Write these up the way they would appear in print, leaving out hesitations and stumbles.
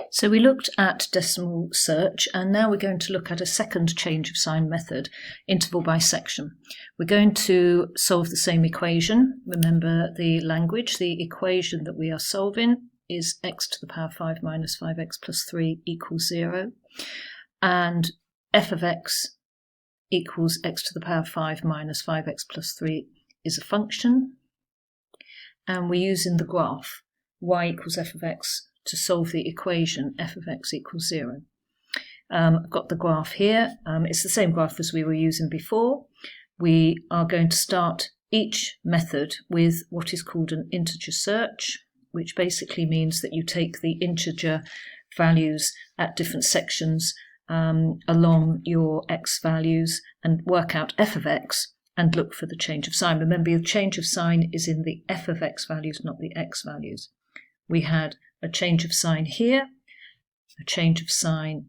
So we looked at decimal search, and now we're going to look at a second change of sign method, interval bisection. We're going to solve the same equation. Remember the language. The equation that we are solving is x to the power 5 minus 5x plus 3 equals 0. And f of x equals x to the power 5 minus 5x plus 3 is a function. And we're using the graph y equals f of x to solve the equation f of x equals 0. I've got the graph here. It's the same graph as we were using before. We are going to start each method with what is called an integer search, which basically means that you take the integer values at different sections along your x values and work out f of x and look for the change of sign. Remember, your change of sign is in the f of x values, not the x values. We had a change of sign here, a change of sign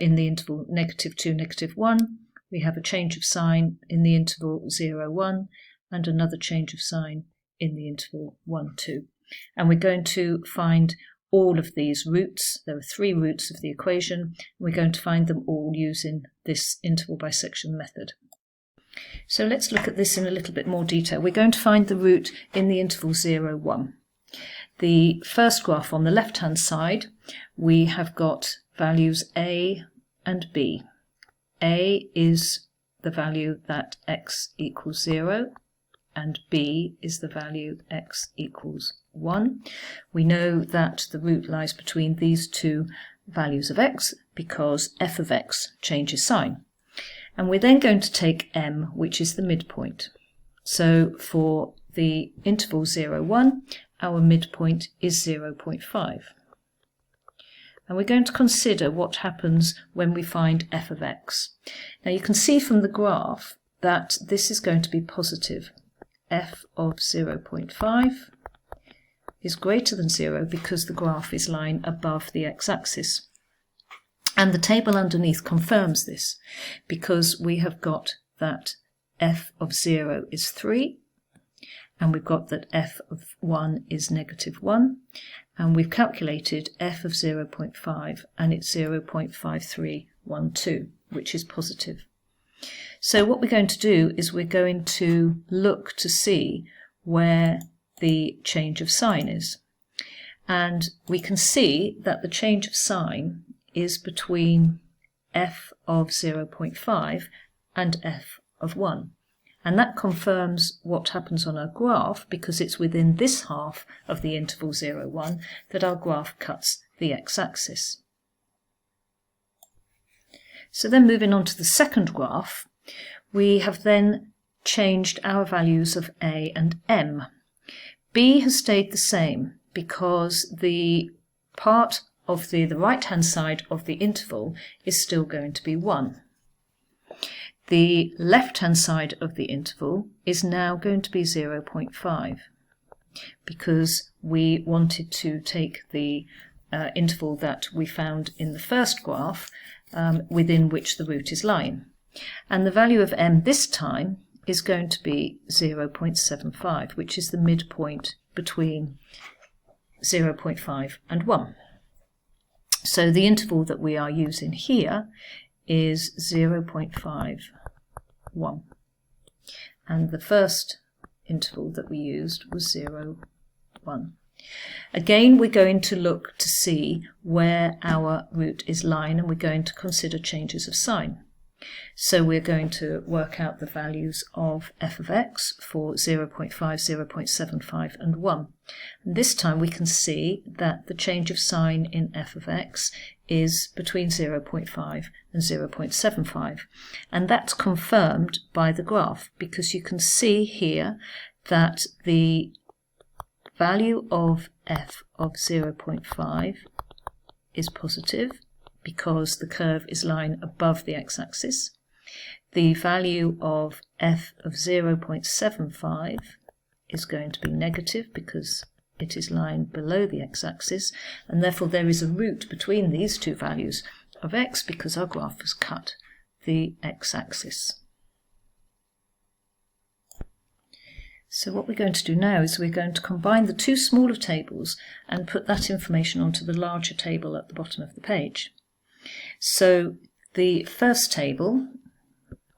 in the interval -2, -1. We have a change of sign in the interval 0, 1, and another change of sign in the interval 1, 2. And we're going to find all of these roots. There are 3 roots of the equation. We're going to find them all using this interval bisection method. So let's look at this in a little bit more detail. We're going to find the root in the interval 0, 1. The first graph on the left-hand side, we have got values a and b. A is the value that x equals 0, and b is the value x equals 1. We know that the root lies between these two values of x because f of x changes sign. And we're then going to take m, which is the midpoint. So for the interval 0, 1, our midpoint is 0.5. And we're going to consider what happens when we find f of x. Now you can see from the graph that this is going to be positive. F of 0.5 is greater than 0 because the graph is lying above the x-axis. And the table underneath confirms this because we have got that f of 0 is 3, and we've got that f of 1 is -1, and we've calculated f of 0.5, and it's 0.5312, which is positive. So what we're going to do is we're going to look to see where the change of sign is. And we can see that the change of sign is between f of 0.5 and f of 1. And that confirms what happens on our graph because it's within this half of the interval 0, 1 that our graph cuts the x-axis. So then moving on to the second graph, we have then changed our values of a and m. B has stayed the same because the part of the right-hand side of the interval is still going to be 1. The left-hand side of the interval is now going to be 0.5 because we wanted to take the interval that we found in the first graph within which the root is lying. And the value of m this time is going to be 0.75, which is the midpoint between 0.5 and 1. So the interval that we are using here is 0.51, and the first interval that we used was 0, 1. Again, we're going to look to see where our root is lying, and we're going to consider changes of sign. So we're going to work out the values of f of x for 0.5, 0.75 and 1. And this time we can see that the change of sign in f of x is between 0.5 and 0.75. And that's confirmed by the graph because you can see here that the value of f of 0.5 is positive because the curve is lying above the x-axis. The value of f of 0.75 is going to be negative because it is lying below the x-axis, and therefore there is a root between these two values of x because our graph has cut the x-axis. So what we're going to do now is we're going to combine the two smaller tables and put that information onto the larger table at the bottom of the page. So the first table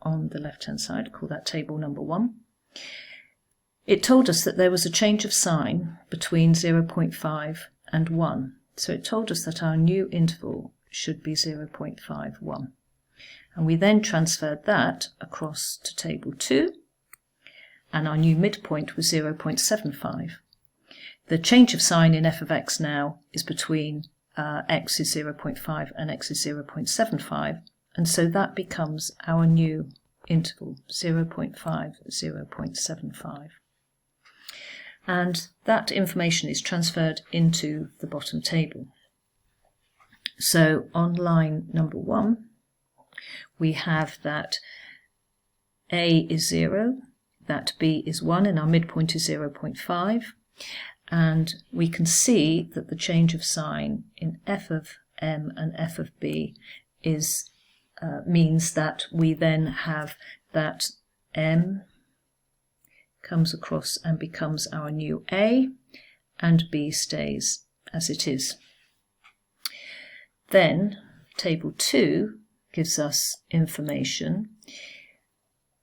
on the left-hand side, call that table number 1. It told us that there was a change of sign between 0.5 and 1. So it told us that our new interval should be 0.51. And we then transferred that across to table 2, and our new midpoint was 0.75. The change of sign in f of x now is between x is 0.5 and x is 0.75, and so that becomes our new interval, 0.5, 0.75. And that information is transferred into the bottom table. So on line number 1, we have that a is 0, that b is 1, and our midpoint is 0.5. And we can see that the change of sign in f of m and f of b is means that we then have that m comes across and becomes our new a, and b stays as it is. Then table 2 gives us information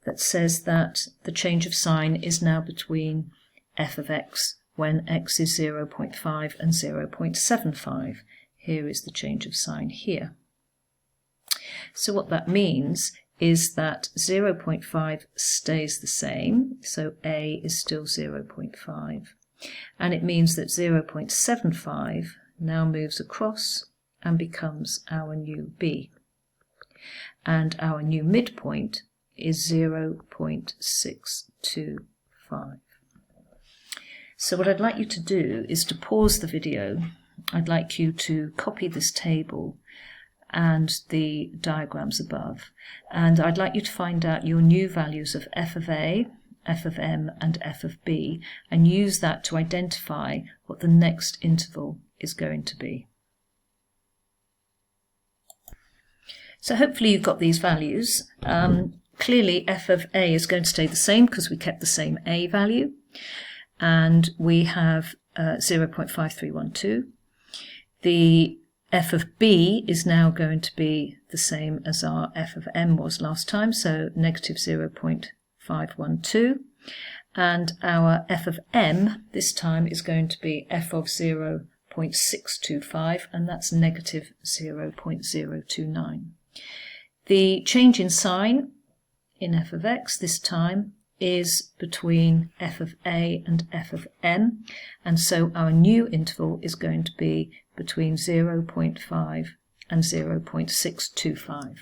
that says that the change of sign is now between f of x when x is 0.5 and 0.75. Here is the change of sign here. So what that means is that 0.5 stays the same, so a is still 0.5, and it means that 0.75 now moves across and becomes our new b, and our new midpoint is 0.625. So what I'd like you to do is to pause the video. I'd like you to copy this table and the diagrams above, and I'd like you to find out your new values of f of a, f of m and f of b, and use that to identify what the next interval is going to be. So hopefully you've got these values. Clearly f of a is going to stay the same because we kept the same a value, and we have 0.5312. The f of b is now going to be the same as our f of m was last time, so negative 0.512. And our f of m this time is going to be f of 0.625, and that's negative 0.029. The change in sign in f of x this time is between f of a and f of m, and so our new interval is going to be between 0.5 and 0.625.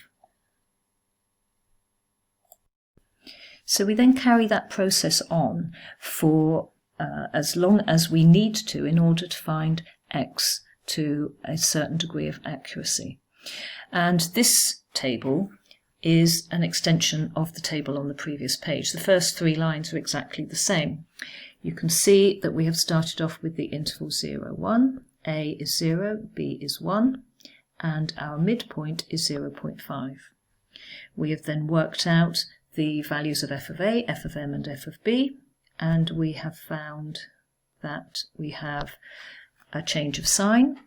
So we then carry that process on for as long as we need to in order to find x to a certain degree of accuracy. And this table is an extension of the table on the previous page. The first 3 lines are exactly the same. You can see that we have started off with the interval 0, 1, a is 0, b is 1, and our midpoint is 0.5. We have then worked out the values of f of a, f of m and f of b, and we have found that we have a change of sign.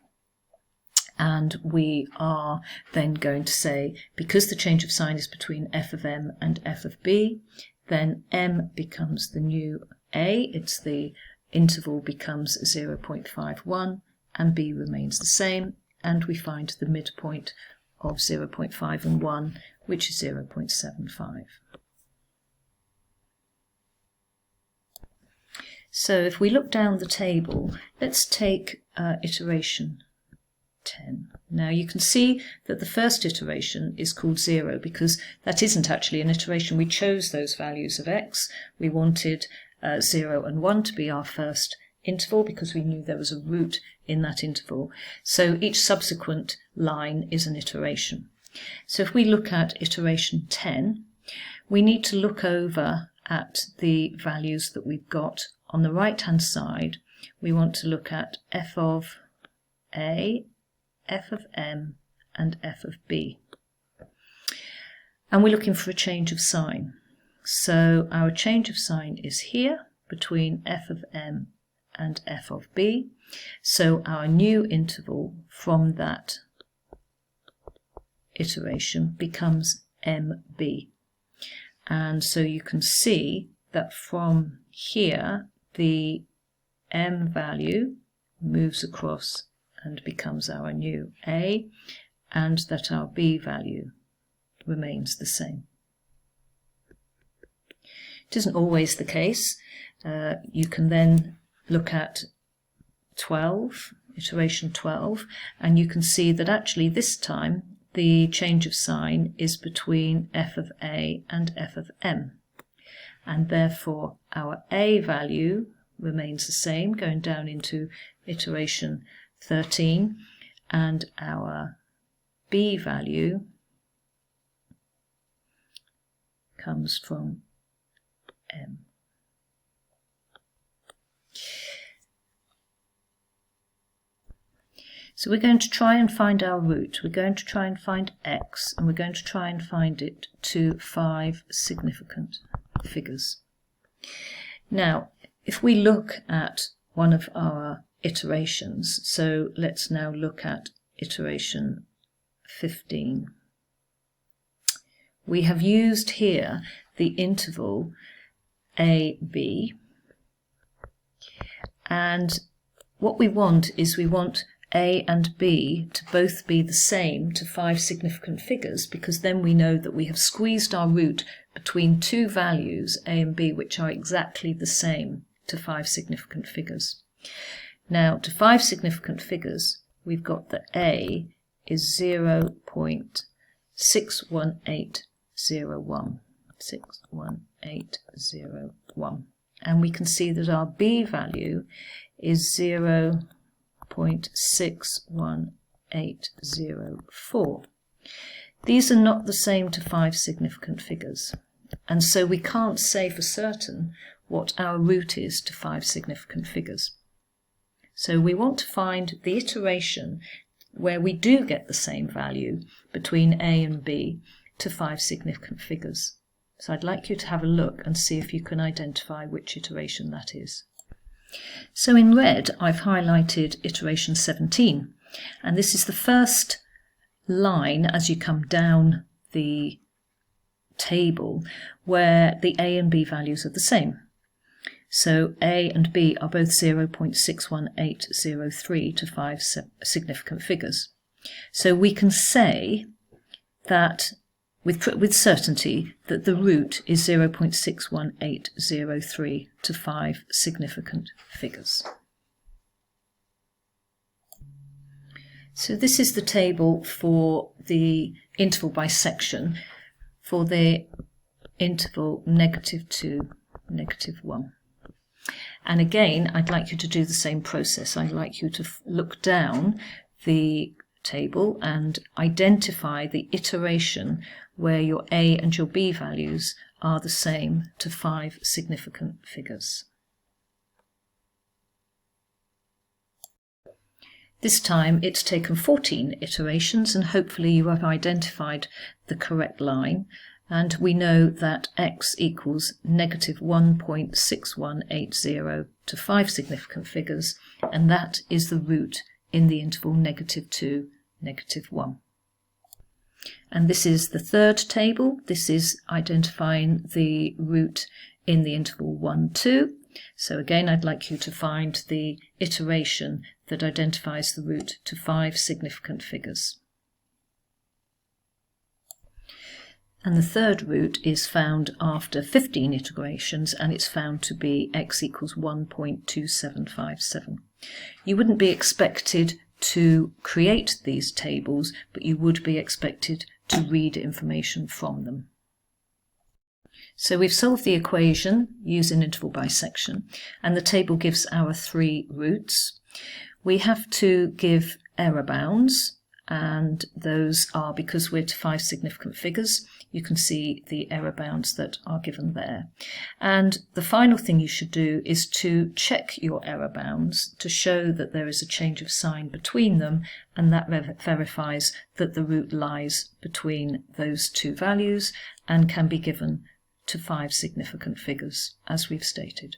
And we are then going to say, because the change of sign is between f of m and f of b, then m becomes the new a, it's the interval becomes 0.51, and b remains the same, and we find the midpoint of 0.5 and 1, which is 0.75. So if we look down the table, let's take iteration 10. Now you can see that the first iteration is called 0 because that isn't actually an iteration. We chose those values of x. We wanted 0 and 1 to be our first interval because we knew there was a root in that interval. So each subsequent line is an iteration. So if we look at iteration 10, we need to look over at the values that we've got. On the right hand side, we want to look at f of a, f of m and f of b. And we're looking for a change of sign. So our change of sign is here between f of m and f of b. So our new interval from that iteration becomes mb. And so you can see that from here the m value moves across and becomes our new a, and that our b value remains the same. It isn't always the case. You can then look at 12, iteration 12, and you can see that actually this time the change of sign is between f of a and f of m, and therefore our a value remains the same going down into iteration 13, and our b value comes from m. So we're going to try and find our root. We're going to try and find x, and we're going to try and find it to 5 significant figures. Now, if we look at one of our iterations, so let's now look at iteration 15. We have used here the interval AB, and what we want is we want A and B to both be the same to 5 significant figures, because then we know that we have squeezed our root between two values, A and B, which are exactly the same to 5 significant figures. Now, to 5 significant figures, we've got that A is 0.61801. 61801. And we can see that our B value is 0.61804. These are not the same to 5 significant figures, and so we can't say for certain what our root is to 5 significant figures. So we want to find the iteration where we do get the same value between A and B to 5 significant figures. So I'd like you to have a look and see if you can identify which iteration that is. So in red, I've highlighted iteration 17, and this is the first line as you come down the table where the A and B values are the same. So A and B are both 0.61803 to 5 significant figures. So we can say that with certainty that the root is 0.61803 to 5 significant figures. So this is the table for the interval bisection for the interval -2, -1. And again, I'd like you to do the same process. I'd like you to look down the table and identify the iteration where your A and your B values are the same to 5 significant figures. This time it's taken 14 iterations, and hopefully you have identified the correct line, and we know that x equals -1.6180 to 5 significant figures, and that is the root in the interval -2, -1. And this is the third table. This is identifying the root in the interval 1, 2. So again, I'd like you to find the iteration that identifies the root to 5 significant figures. And the third root is found after 15 iterations, and it's found to be x equals 1.2757. You wouldn't be expected to create these tables, but you would be expected to read information from them. So we've solved the equation using interval bisection, and the table gives our 3 roots. We have to give error bounds, and those are, because we're to 5 significant figures, you can see the error bounds that are given there. And the final thing you should do is to check your error bounds to show that there is a change of sign between them, and that verifies that the root lies between those two values and can be given to 5 significant figures, as we've stated.